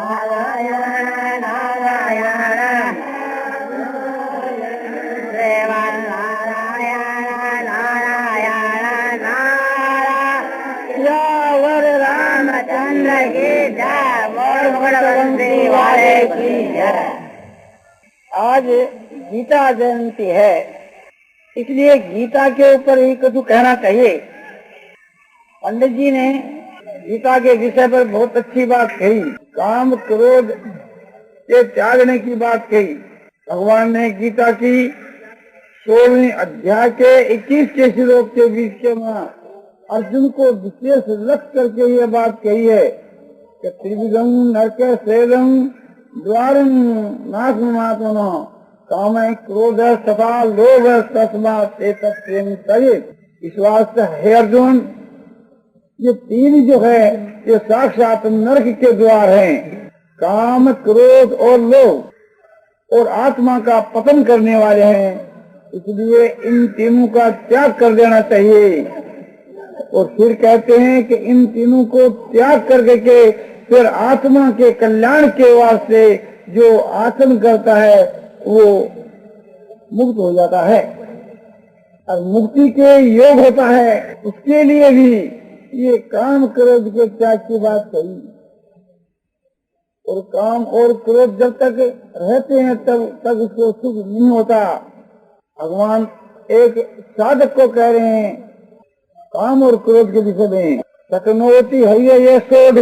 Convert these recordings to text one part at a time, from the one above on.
नारायण नारायण श्रीमन नारायण नारायण नारायण रामचंद्र की जय, मोर भगवंती वाले की जय। आज गीता जयंती है, इसलिए गीता के ऊपर ही कुछ कहना चाहिए। पंडित जी ने गीता के विषय पर बहुत अच्छी बात कही, काम क्रोध के त्यागने की बात कही। भगवान ने गीता की 16वीं अध्याय के 21 के श्लोक के बीच में अर्जुन को विशेष लक्ष्य करके ये बात कही है कि त्रिविधम नरक सेदम द्वारम नाशमात्मनो काम क्रोध तथा लोभ तस्मात् एतत्प्रेम तयेत्। इस वास्ते हे अर्जुन, ये तीन जो है ये साक्षात नरक के द्वार हैं। काम क्रोध और लोभ और आत्मा का पतन करने वाले हैं, इसलिए इन तीनों का त्याग कर देना चाहिए। और फिर कहते हैं कि इन तीनों को त्याग करके फिर आत्मा के कल्याण के वास्ते जो आसन करता है वो मुक्त हो जाता है और मुक्ति के योग होता है। उसके लिए भी ये काम क्रोध के त्याग की बात कही। और काम और क्रोध जब तक रहते हैं तब उसको सुख नहीं होता। भगवान एक साधक को कह रहे हैं काम और क्रोध के विषय में, शक्नोति हय ये सोढ़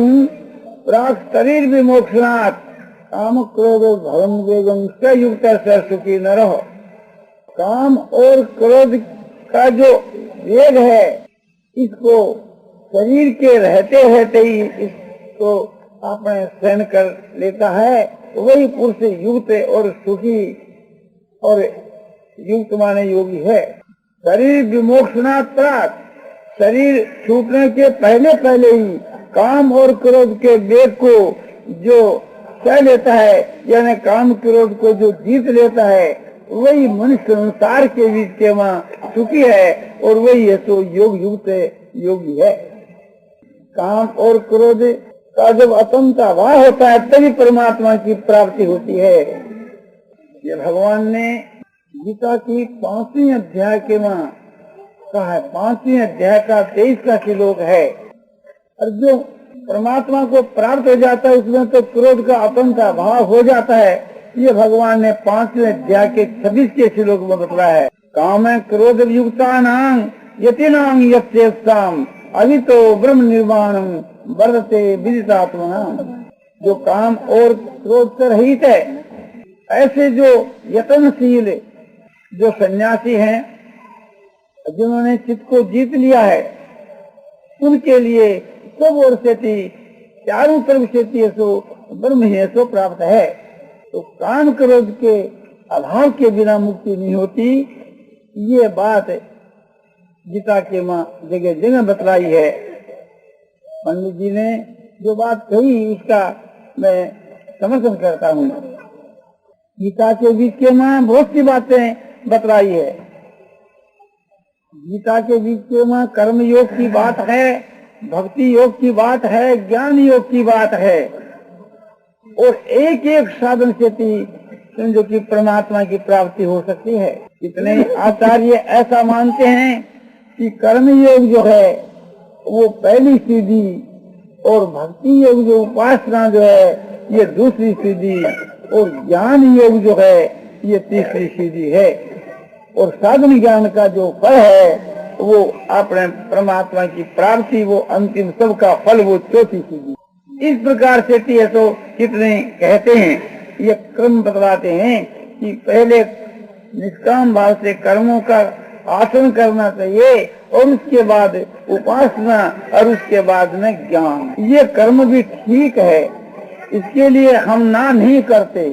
प्राक शरीर विमोक्षणात् काम क्रोध भरम वेगम से युक्त सुखी न रहो। काम और क्रोध का जो वेग है, इसको शरीर के रहते रहते ही इसको अपने सहन कर लेता है, वही पुरुष युक्त और सुखी और युक्त माने योगी है। शरीर विमोक्षणात् प्राक, शरीर छूटने के पहले पहले ही काम और क्रोध के वेग को जो सह लेता है, यानी काम क्रोध को जो जीत लेता है, वही मनुष्य संसार के बीच के वहाँ सुखी है और वही है तो योग युक्त योगी है। काम और क्रोध का जब अतंता वाह होता है तभी परमात्मा की प्राप्ति होती है। ये भगवान ने गीता की 5वीं अध्याय के वहाँ कहा है, 5वीं अध्याय का 23 का श्लोक है। और जो परमात्मा को प्राप्त हो जाता है उसमें तो क्रोध का अतंता भाव हो जाता है। ये भगवान ने 5वें अध्याय के 26 के श्लोक में बताया है। काम क्रोध युक्तानां यतिनां यत्येषाम् अवितो ब्रह्म निर्वाणं वर्धते विदितात्मना। जो काम और क्रोध से रहित है, ऐसे जो यत्नशील जो सन्यासी हैं, जिन्होंने चित्त को जीत लिया है, उनके लिए सब ओर से चारों तरफ से सो ब्रह्म ही सो प्राप्त है। तो काम क्रोध के अभाव के बिना मुक्ति नहीं होती। ये बात गीता के माँ जगह जगह बतलाई है। पंडित जी ने जो बात कही उसका मैं समर्थन करता हूँ। गीता के बीच के माँ बहुत सी बातें बतलाई है। गीता के बीच में कर्म योग की बात है, भक्ति योग की बात है, ज्ञान योग की बात है। और एक एक साधन से समझो कि परमात्मा की प्राप्ति हो सकती है। इतने आचार्य ऐसा मानते हैं कि कर्म योग जो है वो पहली सीधी और भक्ति योग जो उपासना जो है ये दूसरी सीधी और ज्ञान योग जो है ये तीसरी सीधी है। और साधन ज्ञान का जो फल है वो अपने परमात्मा की प्राप्ति, वो अंतिम सबका फल वो चौथी सीधी। इस प्रकार से तो कितने कहते हैं, ये क्रम बतलाते हैं कि पहले निष्काम भाव से कर्मों का आचरण करना चाहिए और उसके बाद उपासना और उसके बाद में ज्ञान। ये कर्म भी ठीक है, इसके लिए हम ना नहीं करते,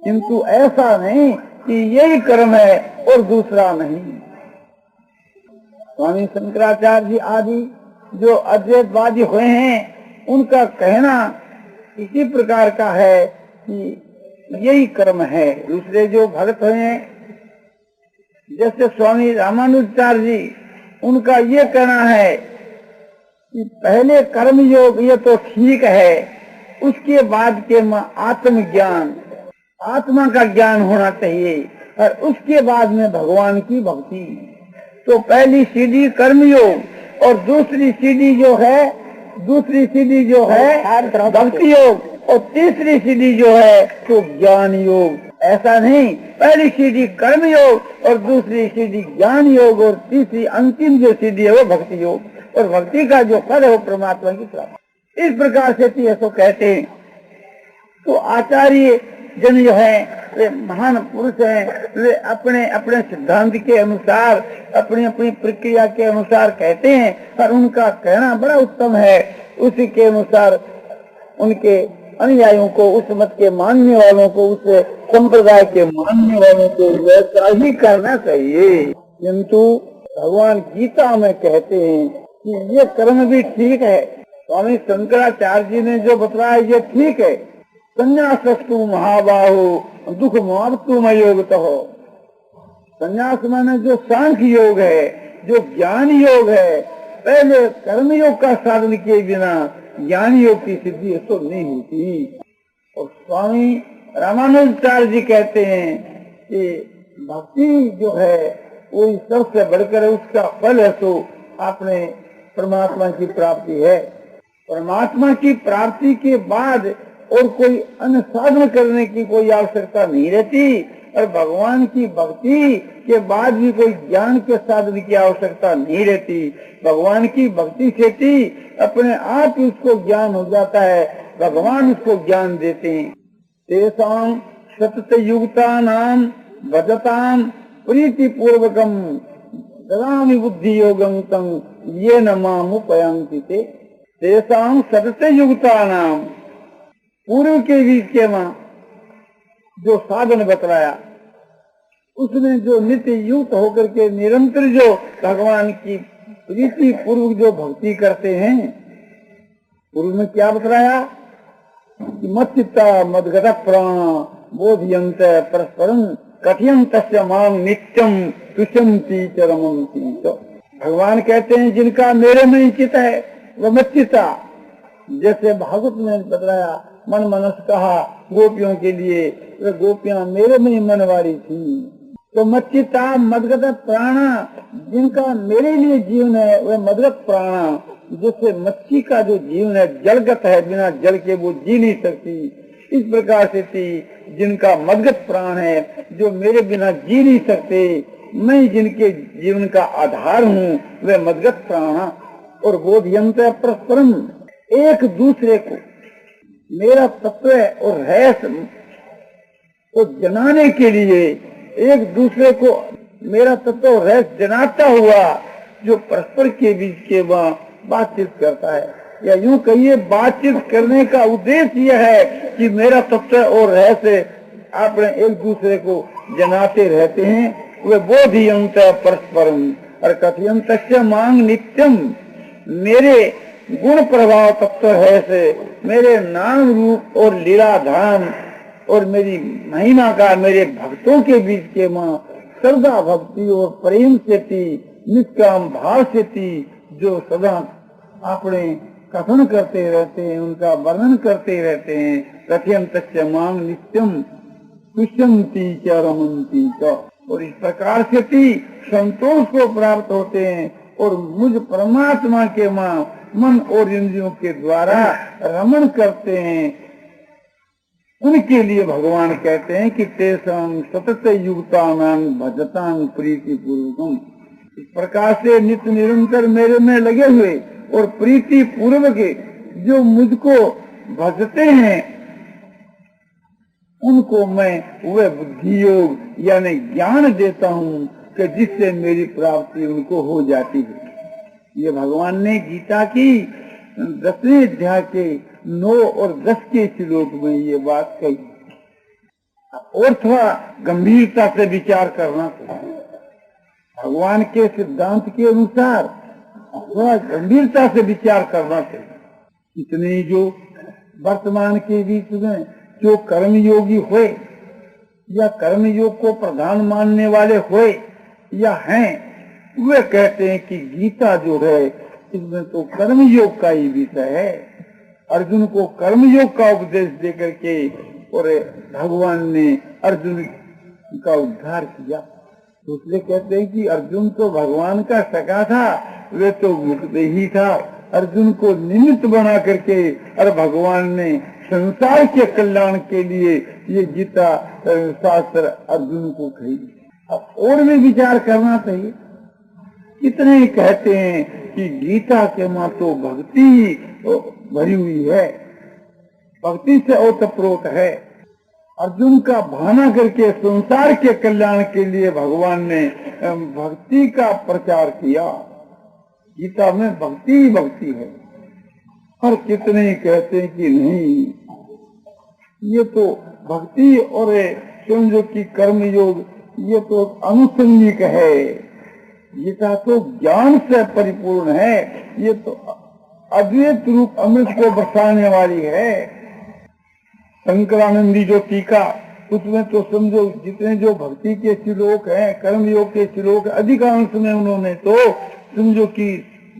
किंतु ऐसा नहीं कि यही कर्म है और दूसरा नहीं। स्वामी शंकराचार्य जी आदि जो अद्वैतवादी हुए हैं, उनका कहना इसी प्रकार का है कि यही कर्म है। दूसरे जो भक्त हुए हैं जैसे स्वामी रामानुजाचार्य जी, उनका ये कहना है कि पहले कर्म योग ये तो ठीक है उसके बाद के आत्मज्ञान, आत्मा का ज्ञान होना चाहिए, और उसके बाद में भगवान की भक्ति। तो पहली सीढ़ी कर्मयोग और दूसरी सीढ़ी जो है भक्ति योग, और तीसरी सीढ़ी जो है तो ज्ञान योग। ऐसा नहीं, पहली सीढ़ी कर्म योग और दूसरी सीढ़ी ज्ञान योग और तीसरी अंतिम जो सीढ़ी है वो भक्ति योग, और भक्ति का जो फल है वो परमात्मा की प्राप्ति। इस प्रकार से ऐसा कहते हैं। तो आचार्य जन जो है वे महान पुरुष हैं, वे अपने अपने सिद्धांत के अनुसार, अपनी अपनी प्रक्रिया के अनुसार कहते हैं, और उनका कहना बड़ा उत्तम है। उसी के अनुसार उनके अनुयायियों को, उस मत के मानने वालों को, उस संप्रदाय के मानने वालों को वैसा ही करना चाहिए। किंतु भगवान गीता में कहते हैं कि ये कर्म भी ठीक है। स्वामी शंकराचार्य जी ने जो बताया ये ठीक है। संन्यासस्तु महाबाहो दुख मुआवतु मयोगतः हो। संन्यास माने जो सांख्य योग है, जो ज्ञान योग है, पहले कर्म योग का साधन किए बिना ज्ञान योग की सिद्धि तो नहीं होती। और स्वामी रामानुजाचार्य जी कहते हैं कि भक्ति जो है वो सबसे बढ़कर उसका फल है, तो आपने परमात्मा की प्राप्ति है। परमात्मा की प्राप्ति के बाद और कोई अन्य साधन करने की कोई आवश्यकता नहीं रहती, और भगवान की भक्ति के बाद भी कोई ज्ञान के साधन की आवश्यकता नहीं रहती। भगवान की भक्ति से ही अपने आप ही उसको ज्ञान हो जाता है, भगवान उसको ज्ञान देते हैं। तेषां सतत युक्तानां भजतां प्रीति पूर्वकम ददामि बुद्धि योगं तं येन मामुपयान्ति ते। तेषां सतत युक्तानां, पूर्व के बीच के जो साधन बतलाया, उसमें जो नित्य युक्त होकर के निरंतर जो भगवान की प्रीति पूर्वक जो भक्ति करते हैं, पूर्व में क्या बतलाया कि मच्चित्ता मदगत प्राण बोधयंत परस्परम कथयं तस्य मां नित्यम तुष्यन्ति चरमन्ति। तो भगवान कहते हैं जिनका मेरे में चित है वह मच्चिता। जैसे भागवत में बतलाया मन मनस कहा गोपियों के लिए, वे गोपियां मेरे में ही मनवारी थी। तो मच्चिता मदगत प्राणा, जिनका मेरे लिए जीवन है वह मदगत प्राणा। जैसे मच्छी का जो जीवन है जलगत है, बिना जल के वो जी नहीं सकती, इस प्रकार से थी जिनका मदगत प्राण है, जो मेरे बिना जी नहीं सकते, मैं जिनके जीवन का आधार हूँ वे मदगत प्राणा। और बोधयंत परस्परम, एक दूसरे को मेरा तत्व और रहस्य को जनाने के लिए एक दूसरे को मेरा तत्व और रहस्य जनाता हुआ जो परस्पर के बीच के बातचीत करता है, या यूं कहिए बातचीत करने का उद्देश्य यह है कि मेरा तत्व और रहस्य अपने एक दूसरे को जनाते रहते हैं। वे बोधयंत परस्परम और कथयंत मांग नित्यम, मेरे गुण प्रभाव तत्व है से मेरे नाम रूप और लीला धाम और मेरी महिमा का मेरे भक्तों के बीच के श्रद्धा भक्ति और प्रेम से थी, निष्काम भाव से थी, जो सदा अपने कथन करते रहते हैं, उनका वर्णन करते रहते हैं। कथयं तस्य मां नित्यम तुष्यन्ति च रमन्ति च। और इस प्रकार से थी संतोष को प्राप्त होते हैं और मुझ परमात्मा के मन और इंद्रियों के द्वारा रमण करते हैं। उनके लिए भगवान कहते हैं कि तेषां सतत युक्तानां भजतां प्रीति पूर्वकम। इस प्रकार से नित्य निरंतर मेरे में लगे हुए और प्रीति पूर्वक जो मुझको भजते हैं, उनको मैं वह बुद्धि योग यानी ज्ञान देता हूँ कि जिससे मेरी प्राप्ति उनको हो जाती है। ये भगवान ने गीता की 10वें अध्याय के 9 और 10 के श्लोक में ये बात कही। और थोड़ा गंभीरता से विचार करना चाहिए। भगवान के सिद्धांत के अनुसार थोड़ा गंभीरता से विचार करना चाहिए। इतने जो वर्तमान के बीच में जो कर्मयोगी हुए या कर्मयोग को प्रधान मानने वाले हुए या हैं, वे कहते हैं कि गीता जो है इसमें तो कर्मयोग का ही विषय है। अर्जुन को कर्मयोग का उपदेश देकर के और भगवान ने अर्जुन का उद्धार किया। दूसरे कहते हैं कि अर्जुन तो भगवान का सखा था, वे तो मुक्त ही था। अर्जुन को निमित्त बना करके और भगवान ने संसार के कल्याण के लिए ये गीता शास्त्र अर्जुन को कही। अब और भी विचार करना चाहिए। कितने ही कहते हैं कि गीता के मां तो भक्ति भरी हुई है, भक्ति से ओतप्रोत है। अर्जुन का बहाना करके संसार के कल्याण के लिए भगवान ने भक्ति का प्रचार किया। गीता में भक्ति ही भक्ति है। और कितने ही कहते हैं कि नहीं, ये तो भक्ति और समझो कि कर्म योग ये तो अनुसंगिक है। गीता तो ज्ञान से परिपूर्ण है, ये तो अद्वैत रूप अमृत को बरसाने वाली है। शंकरानंदी जो टीका, उसमें तो समझो जितने जो भक्ति के श्लोक हैं, कर्म योग के श्लोक, अधिकांश में उन्होंने तो समझो कि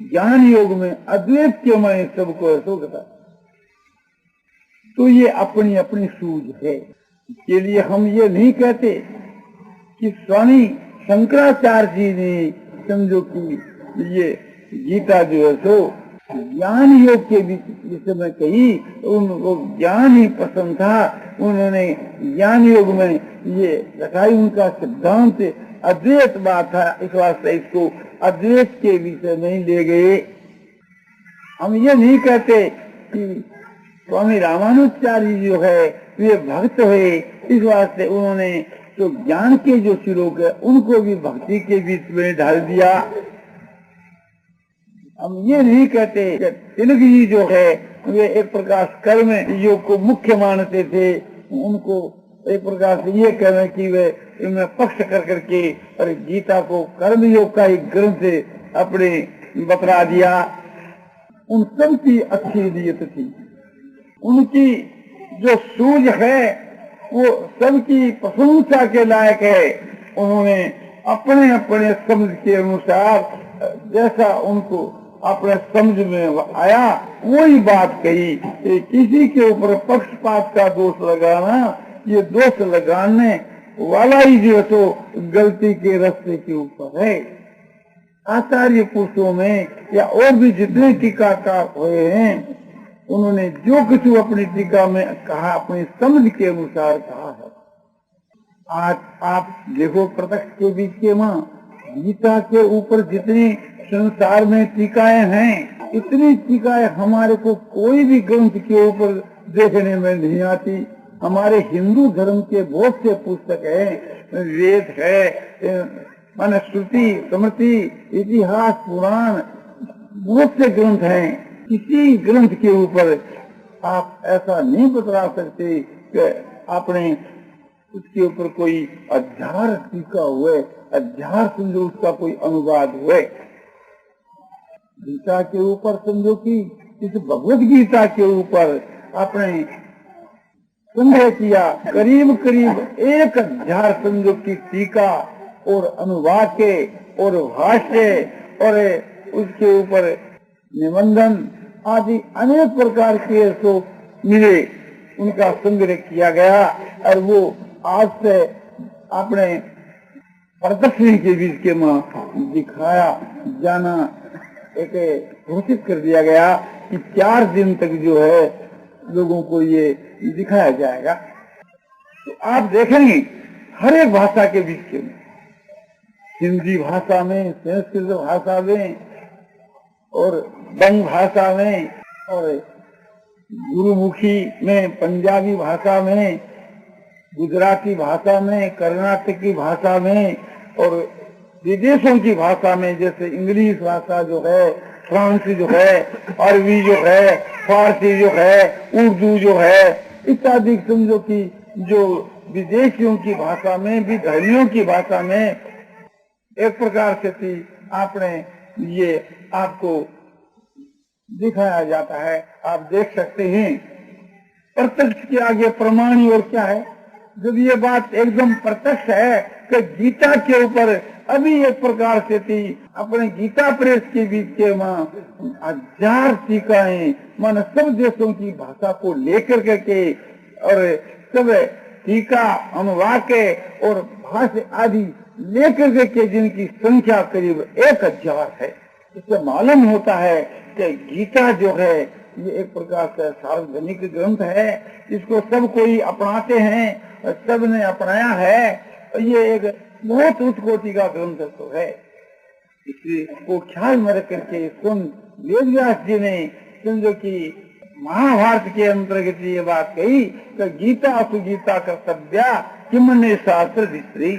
ज्ञान योग में अद्वैत के मैं सबको ऐसा बता। तो ये अपनी अपनी सूझ है। इसके लिए हम ये नहीं कहते कि स्वामी शंकराचार्य जी ने समझो कि ये गीता जो है सो ज्ञान योग के विषय में कही, उनको ज्ञान ही पसंद था। उन्होंने ज्ञान योग में ये रखाई, उनका सिद्धांत अद्वैत बात था, इस वास्ते इसको अद्वैत के विषय नहीं ले गए। हम ये नहीं कहते कि स्वामी रामानुजाचार्य जो है वे भक्त हुए, इस वास्ते उन्होंने तो ज्ञान के जो श्लोक है उनको भी भक्ति के बीच में डाल दिया। हम ये नहीं कहते कि तिलक जी जो है वे एक प्रकार कर्म योग को मुख्य मानते थे, उनको एक प्रकार से ये कहना कि वे इनमें पक्ष कर करके और गीता को कर्म योग का एक ग्रंथ अपने बतला दिया। उन सब की अच्छी नीयत थी, उनकी जो सूझ है वो सबकी प्रशंसा के लायक है। उन्होंने अपने अपने समझ के अनुसार जैसा उनको अपने समझ में आया वही बात कही। किसी के ऊपर पक्षपात का दोष लगाना, ये दोष लगाने वाला ही जो तो गलती के रास्ते के ऊपर है। आचार्य पुरुषों में या और भी जितने टीकाकार हुए हैं, उन्होंने जो कुछ अपनी टीका में कहा अपनी समझ के अनुसार कहा है। आज आप देखो प्रत्यक्ष के बीच के मां गीता के ऊपर जितनी संसार में टीकाएं हैं, इतनी टीकाएं हमारे को कोई भी ग्रंथ के ऊपर देखने में नहीं आती। हमारे हिंदू धर्म के बहुत से पुस्तक हैं, वेद है, माने श्रुति स्मृति इतिहास पुराण बहुत से ग्रंथ हैं। किसी ग्रंथ के ऊपर आप ऐसा नहीं बता सकते कि आपने उसके ऊपर कोई अध्यार टीका हुए, अध्यार समझो उसका कोई अनुवाद हुए। गीता के ऊपर समझो कि इस भगवत गीता के ऊपर आपने संग्रह किया करीब करीब 1000 समझो की टीका और अनुवाद के और भाष्य और उसके ऊपर निबंधन आदि अनेक प्रकार के तो मिले, उनका संग्रह किया गया। और वो आज से अपने प्रदर्शनी के बीच के में दिखाया जाना एक घोषित कर दिया गया कि 4 दिन तक जो है लोगों को ये दिखाया जाएगा। तो आप देखेंगे हर एक भाषा के बीच के में, हिंदी भाषा में, संस्कृत भाषा में और बंग भाषा में और गुरुमुखी में, पंजाबी भाषा में, गुजराती भाषा में, कर्नाटकी भाषा में और विदेशों की भाषा में, जैसे इंग्लिश भाषा जो है, फ्रांस जो है, अरबी जो है, फारसी जो है, उर्दू जो है, इत्यादि समझो कि जो विदेशियों की भाषा में, विधर्मियों की भाषा में एक प्रकार से थी आपने ये आपको दिखाया जाता है। आप देख सकते हैं प्रत्यक्ष के आगे प्रमाण और क्या है। जब ये बात एकदम प्रत्यक्ष है कि गीता के ऊपर अभी एक प्रकार से थी अपने गीता प्रेस के बीच के वहाँ 1000 टीकाएं मन सब देशों की भाषा को लेकर करके और सब टीका अनुवाद और भाषा आदि लेकर करके जिनकी संख्या करीब 1000 है। इससे मालूम होता है कि गीता जो है ये एक प्रकार से सार्वजनिक ग्रंथ है, इसको सब कोई अपनाते हैं, सबने अपनाया है। ये एक बहुत उच्च कोटि का ग्रंथ तो है। इसलिए को ख्याल में रख करके सुन वेद व्यास जी ने समझो कि महाभारत के अंतर्गत ये बात कही कि गीता सुगीता कर्तव्या किमन्य शास्त्र विस्तरी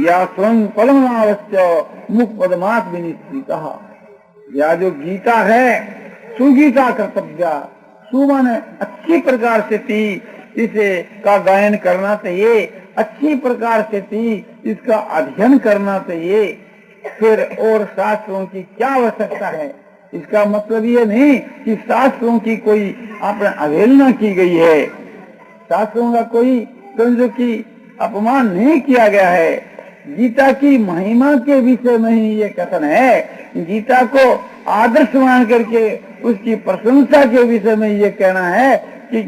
या स्वयं पलमनावश्य मुख पदमात विनिश्चित। या जो गीता है सुगीता कर्तव्या, सुमन अच्छी प्रकार से थी, इसे का गायन करना चाहिए, अच्छी प्रकार से थी, इसका अध्ययन करना चाहिए। फिर और शास्त्रों की क्या आवश्यकता है, इसका मतलब ये नहीं कि शास्त्रों की कोई आपने अवहेलना की गई है, शास्त्रों का कोई समझो कि अपमान नहीं किया गया है। गीता की महिमा के विषय में ही ये कथन है। गीता को आदर्श मान करके उसकी प्रशंसा के विषय में ये कहना है कि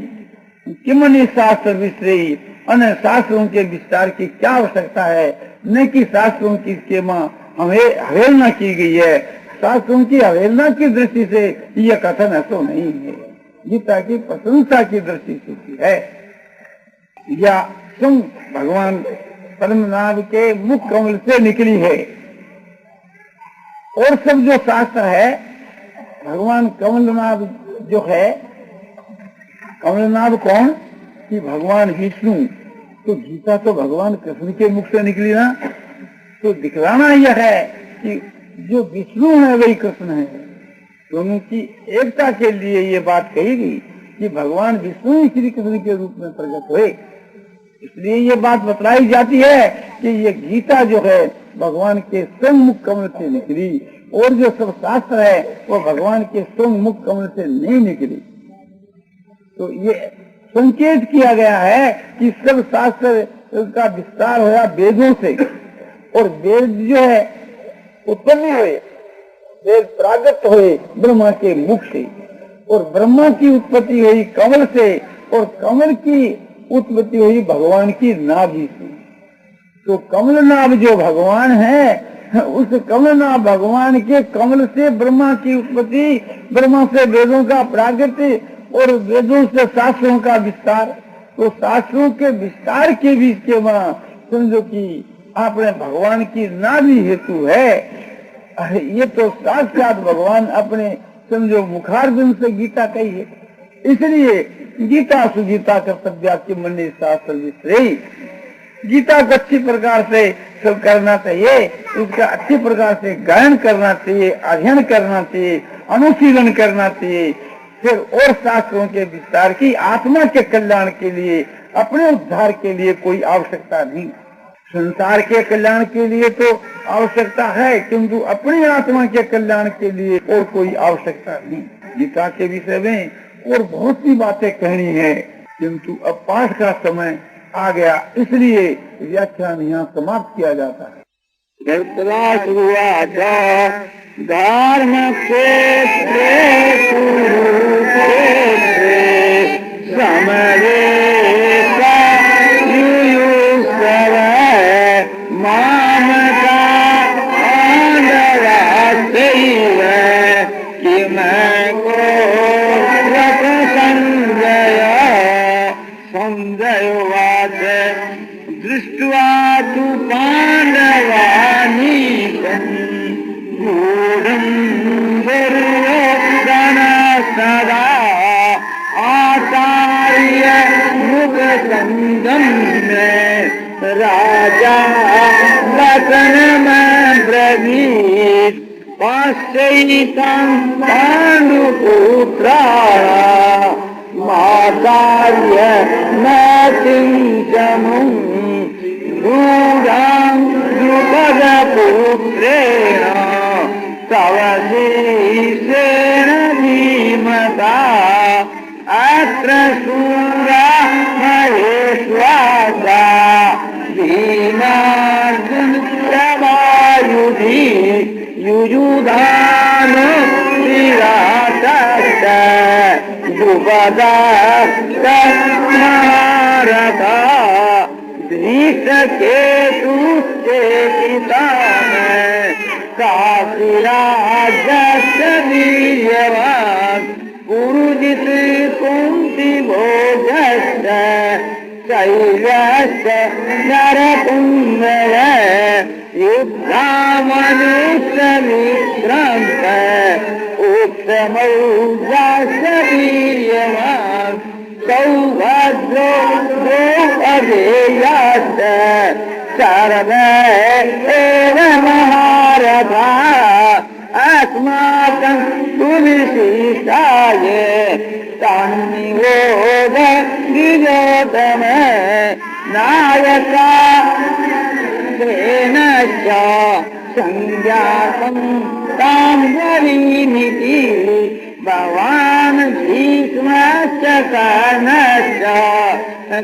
किमनि शास्त्र विस्तरी, अन्य शास्त्रों के विस्तार की क्या आवश्यकता है, न कि शास्त्रों की हमें अवहेलना की गई है। शास्त्रों की अवहेलना की दृष्टि से यह कथन ऐसा नहीं है, गीता की प्रशंसा की दृष्टि से है। या तुम भगवान परमनाभ के मुख कमल से निकली है। और सब जो शास्त्र है भगवान कमलनाभ जो है, कमलनाभ कौन कि भगवान विष्णु, तो गीता तो भगवान कृष्ण के मुख से निकली ना, तो दिखलाना यह है कि जो विष्णु है वही कृष्ण है। दोनों की एकता के लिए ये बात कही गई कि भगवान विष्णु ही श्री कृष्ण के रूप में प्रकट हुए। इसलिए ये बात बतलाई जाती है कि ये गीता जो है भगवान के स्वयं मुख कमल से निकली, और जो सब शास्त्र है वो भगवान के स्वयं मुख कमल से नहीं निकली। तो ये संकेत किया गया है कि सब शास्त्र का विस्तार हुआ वेदों से, और वेद जो है उत्पन्न हुए, वेद प्रागत हुए ब्रह्मा के मुख से, और ब्रह्मा की उत्पत्ति हुई कमल से, और कमल की उत्पत्ति हुई भगवान की नाभि से। तो कमलनाभ जो भगवान है, उस कमलनाभ भगवान के कमल से ब्रह्मा की उत्पत्ति, ब्रह्मा से वेदों का प्रागट्य, और वेदों से शास्त्रों का विस्तार। तो शास्त्रों के विस्तार के बीच के वहाँ समझो कि आपने भगवान की नाभि हेतु है। ये तो साक्षात भगवान अपने समझो मुखारबिंद से गीता कही है। इसलिए गीता सुगीता कर्तव्या की मन्य शास्त्र विस्तरी, गीता को अच्छी प्रकार से सब करना चाहिए, इसका अच्छी प्रकार से गायन करना चाहिए, अध्ययन करना चाहिए, अनुशीलन करना चाहिए। फिर और शास्त्रों के विस्तार की आत्मा के कल्याण के लिए, अपने उद्धार के लिए कोई आवश्यकता नहीं। संसार के कल्याण के लिए तो आवश्यकता है, किंतु अपनी आत्मा के कल्याण के लिए और कोई आवश्यकता नहीं। गीता के विषय में और बहुत सी बातें कहनी है, किंतु अब पाठ का समय आ गया, इसलिए व्याख्यान यहाँ समाप्त किया जाता है। धर्म क्षेत्रे कुरुक्षेत्रे समरेता युयुत्सव मामका आंधरास्यैव किमको रथ संजयोवाच दृष्ट्वा तु पाण्डवानीकम् सदा आचार्य मुख संगम में राजा वचन में ब्रवीत पाश्चैतं पांडुपुत्राणा मातार्य न किंचमुं दूरां द्रुपद पुत्रेण तव शेषेण धीमता अत्र शूरा महेश्वासा भीमार्जुन बदा महारथा केतु के पिता में काशीराज पुरुजित कुंती भोजस्य शैलस्य नरकुंभः युद्धामनुष्यमित्रंत उत्तमौजास्य वीर्यवान् सौभद्रो द्रौपदेयाश्च सर्वे एव महारथा अस्माकं सुविशिष्टाय सन्निरोध गिरोधम नायका च संज्ञातं ताम्बरीमिति भवान् भीष्मश्च कर्णश्च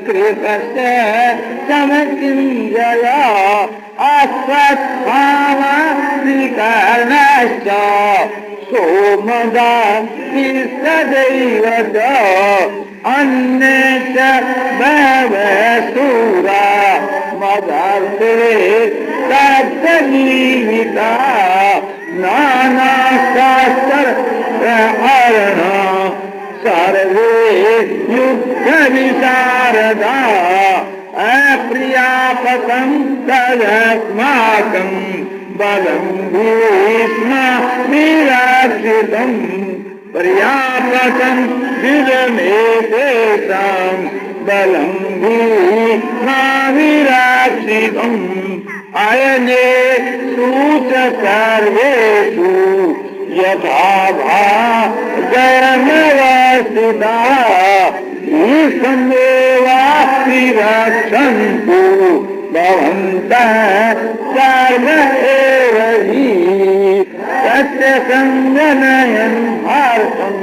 कृपश्च समचिञ्जय अश्वत्थामा श्रीकर्णश्च सोमदत्तिश्चैव च अन्ये च बहवः शूरा मदर्थे तत्सजीविता नानाशास्त्रहरण सर्वे युद्धविशारदा अप्रियापतं तदस्माकं बलं भीष्मभिरक्षितं प्रियापतं विदमेतेषां बलं भीष्मभिरक्षितम् अयनेषु च सर्वेषु यथा भागयमवस्थिताः ईशमेवापि रक्षन्तु भवन्तः सर्व एव हि सत्यसङ्गनयन् हर्षम्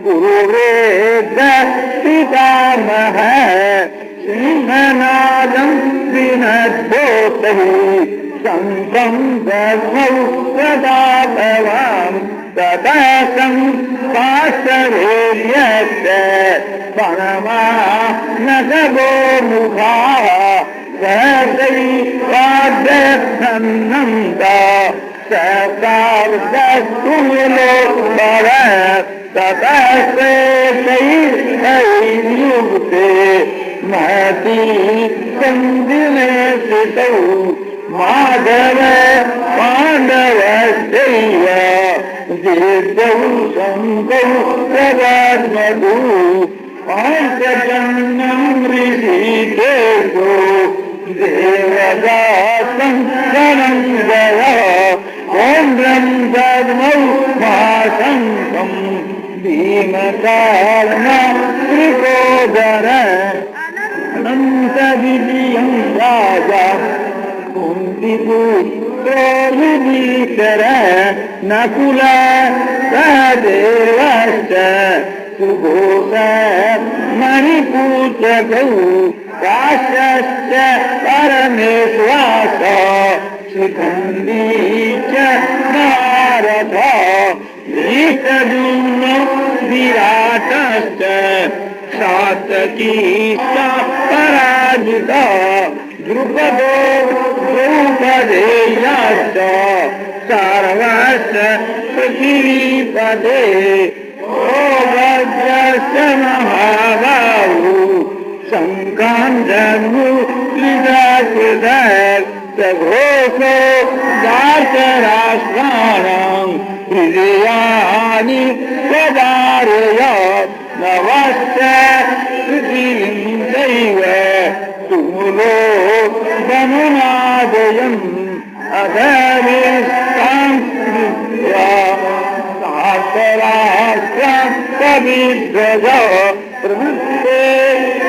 कुरुवेद पितामहः सिंहनादं विनद्योतैः शङ्खं दद्मौ सदा भवान् ततः संपाशरेर्यश्च पणमानसगो मुखाः सहसैवाद्यन्नन्द सहसार्दस्तुलो भवत् ततः शेषैर्युक्ते महती सन्दिने स्थितौ माधव पाण्डवश्चैव दीर्घौ शङ्कौ प्रगात्मधु पाञ्चजन्यं ऋषिकेशो देवदासं धनञ्जय ओन्द्रं दद्मौ महाशङ्खं भीमकार्न त्रिकोदर अनन्तविजयं राजा कुन्तिपुत्रो युधिष्ठिर नकुल सहदेवश्च सुघोष मणिपुत्रकौ काश्यश्च परमेश्वास शिखण्डी च नारद धृष्टद्युम्नो विराटश्च सात्यकी पराजिता द्रुपदो द्रौपदेयाश्च सर्वश्च पृथिवीपदे भद्रश्च महाबाहु शङ्काञ्जनु घोषो दासराष्ट्राणां हृदयानि सदारयत् नवश्च पृथिवीं दैव तुमुलो वनुनादयम् अधविष्टां कविध्वज प्रवृत्ते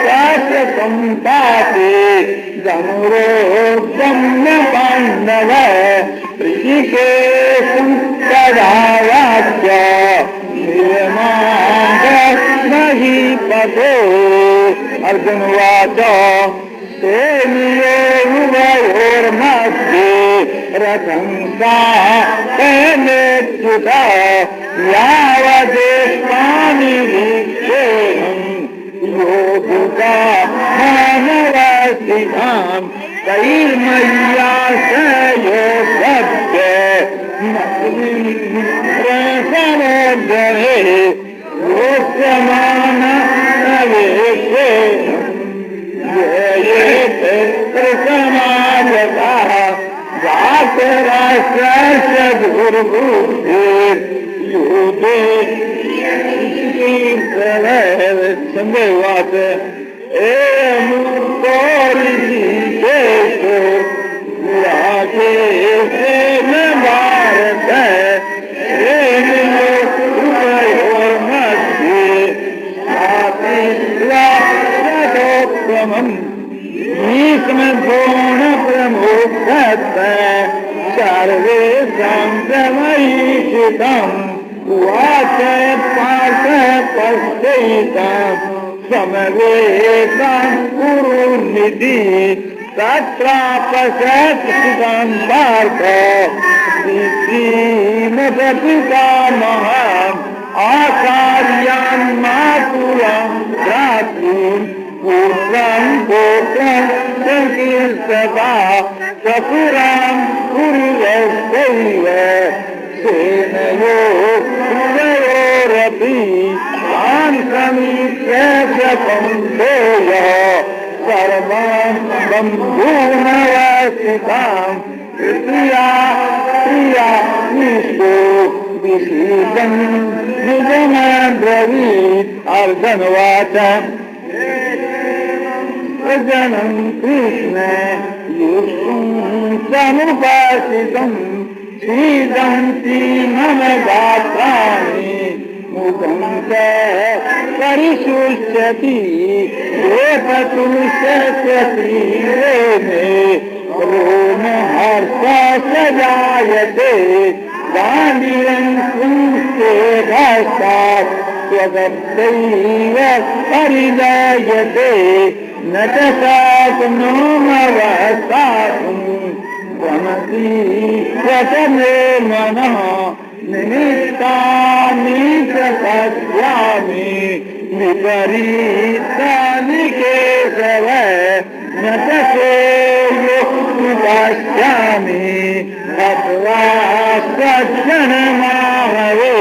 शास्त्रसंपाते धनुरोद्यम्य पाण्डव ऋषिकेशं तदा वाच्य महीपते अर्जुनवाच सेनयोरुभयोर्मध्ये रथं साकनेच्युता यावदेष्टानि वीक्षेऽहम् योगिका मानवसिधाम् कैर्मय्या स यो सत्य प्रसमोदरे योक्यमानवेशे ये प्रसमागताः जातराष्ट्रस्य दुर्बुद्धे युते संदेवात भारत भीष्मद्रोण प्रमुख सर्वे संप्रमयिषितम् उवाच पार्थ पश्यैताम् समवेताम् कुरुनिधि तत्रापश्यत्सिताम् पार्थ श्रीमदपितामहम् आचार्यान् मातुलम् भ्रातॄन् पुत्रम् गोत्रम् संकीर्तता सपुराम् कुरुयश्चैव सेनयोरपि तान् समीक्ष्य कौन्तेयः सर्वान् बन्धूनवस्थिताम् प्रिया निष्ठो विषीदन् निजमब्रवीत् अर्जुनवाच अर्जुनं कृष्ण युष्टुं समुपासितम् सीदन्ति मम गात्राणि मुखं च परिशुष्यति वेपतुष्यस्य श्रीरे मे रोमहर्षश्च जायते गाण्डीवं पुंस्ते भस्तात् स्वगतैव परिजायते न च शक्नोमवस्थातुम् भ्रमति स्वतमे मनः निमित्तानि च पश्यामि विपरीतानि केशव न च पश्यामि अथवा सज्जनमाहवे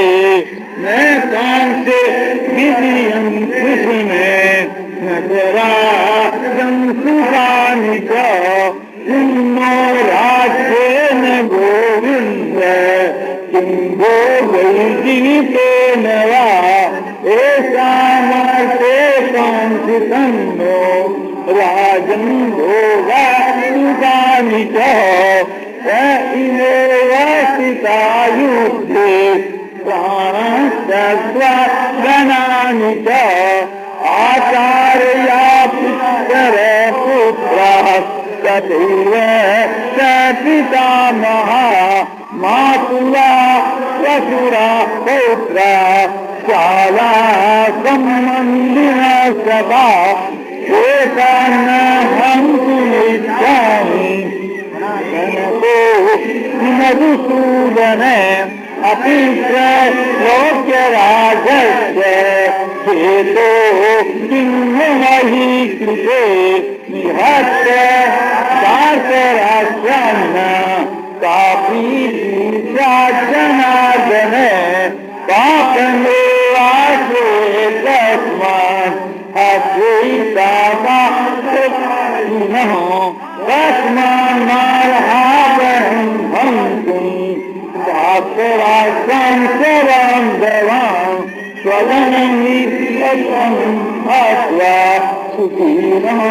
न कांसे विधियं कुसुमे न जराजं सुखानि च किन्नो राज्येन गोविन्द किं भोगैर्जीवितेन वा येषामर्थे कांसितन्नो राजन् भोगानि च स इमेव स्थिता युद्धे प्राणस्तत्त्वा गणानि च आचार्या पुत्रः तथैव स पितामहा मातुला स्वसुरा पौत्रा शाला सम्बन्धिनः सदा एतान्नहं सुमिच्छामि मधुसूदन अपि त्रैलोक्यराजस्य हेतो किं मही कृते निहत्य दासराष्ट्रान्न कापि जनार्दन पापमेवासे तस्मात् अद्वैतामात्मनः तस्मान्नार्हावहं हन्तुम् दासराष्ट्रं शरं देवान् स्वजनमित्यम् अत्वा सुखिनः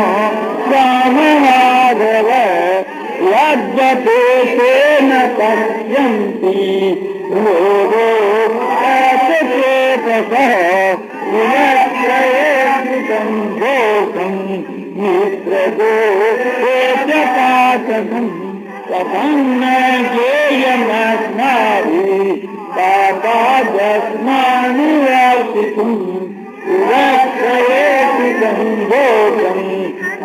राममाधव यद्वतेन पश्यन्ति लोको चेतसः विनश्येतं दोषं मित्रदो पाचकम् कथं न ज्ञेयमस्माभिः पापादस्मानि वर्षितुम् विवक्षयेतं दोषम्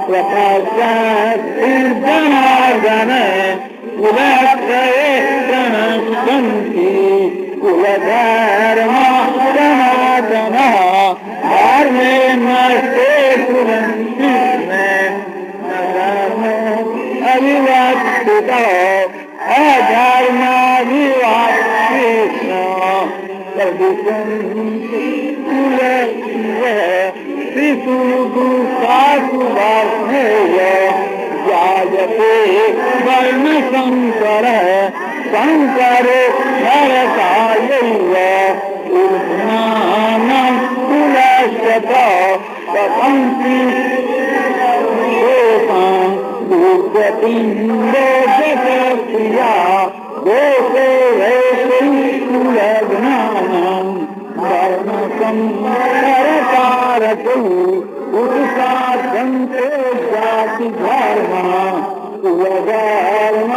प्रकाशार्जनार्दन कुलक्षये गणस्सन्ति कुलधर धर्म विवाद कृष्ण शिशु दुखासुवास जायते वर्ण शंकर शंकर नरकायैव उर्ध्वानं कुलशत पतन्ति दोषां दुर्गतिन्दो जगत्प्रिया दोषे कुलज्ञानं धर्मसंहरकारकौ उत्साहन्ते जाति धर्म कुलधर्म